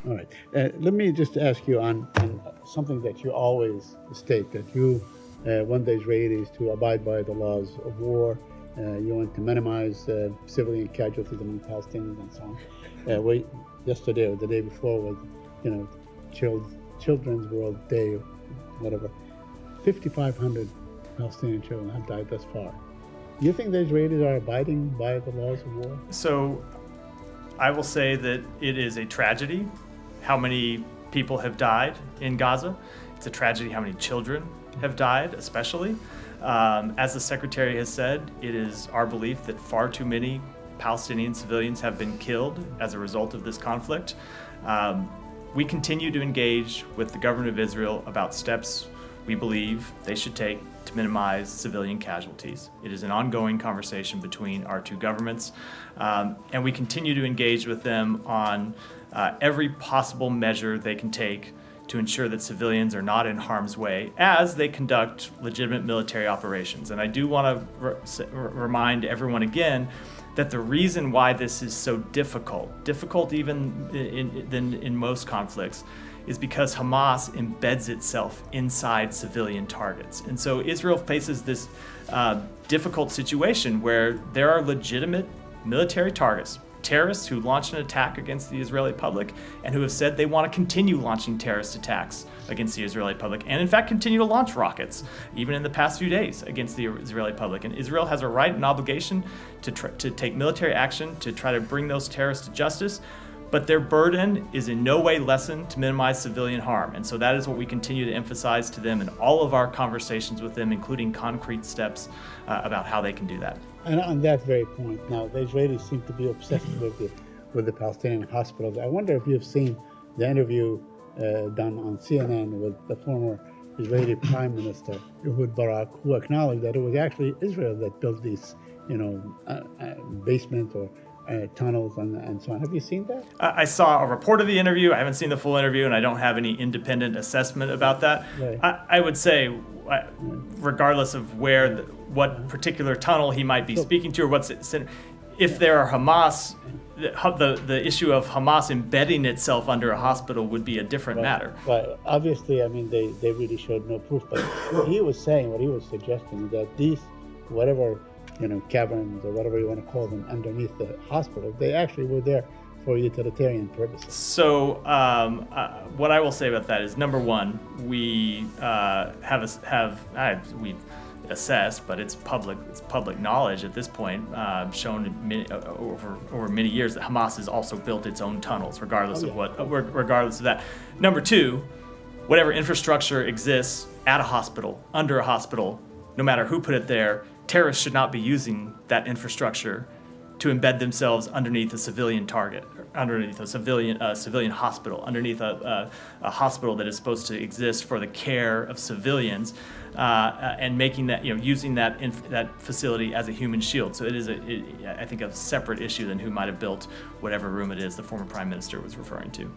All right. Let me just ask you on something that you always state, that you want the Israelis to abide by the laws of war. You want to minimize civilian casualties among Palestinians and so on. Yesterday or the day before was, Children's World Day, or whatever. 5,500 Palestinian children have died thus far. Do you think the Israelis are abiding by the laws of war? So I will say that it is a tragedy how many people have died in Gaza. It's a tragedy how many children have died, especially. As the Secretary has said, it is our belief that far too many Palestinian civilians have been killed as a result of this conflict. We continue to engage with the government of Israel about steps we believe they should take to minimize civilian casualties. It is an ongoing conversation between our two governments, and we continue to engage with them on every possible measure they can take to ensure that civilians are not in harm's way as they conduct legitimate military operations. And I do want to remind everyone again that the reason why this is so difficult even in most conflicts, is because Hamas embeds itself inside civilian targets. And so Israel faces this difficult situation where there are legitimate military targets, terrorists who launched an attack against the Israeli public and who have said they want to continue launching terrorist attacks against the Israeli public, and in fact continue to launch rockets, even in the past few days, against the Israeli public. And Israel has a right and obligation to take military action to try to bring those terrorists to justice, but their burden is in no way lessened to minimize civilian harm. And so that is what we continue to emphasize to them in all of our conversations with them, including concrete steps about how they can do that. And on that very point, now the Israelis seem to be obsessed with the Palestinian hospitals. I wonder if you've seen the interview done on CNN with the former Israeli Prime Minister Ehud Barak, who acknowledged that it was actually Israel that built these, basements or tunnels and so on. Have you seen that? I saw a report of the interview. I haven't seen the full interview, and I don't have any independent assessment about that. Right. I would say, regardless of what particular tunnel he might be speaking to, or if there are Hamas, the issue of Hamas embedding itself under a hospital would be a different matter. Right. Obviously, they really showed no proof, but what he was suggesting that these, whatever, caverns or whatever you want to call them underneath the hospital, they actually were there for utilitarian purposes. So what I will say about that is, number one, we we've assessed, but it's public knowledge at this point, shown over many years, that Hamas has also built its own tunnels, regardless of that. Number two, whatever infrastructure exists at a hospital, under a hospital, no matter who put it there, terrorists should not be using that infrastructure to embed themselves underneath a civilian target, underneath a civilian hospital, underneath a hospital that is supposed to exist for the care of civilians, and making that, using that facility as a human shield. So it is, I think, a separate issue than who might have built whatever room it is the former prime minister was referring to.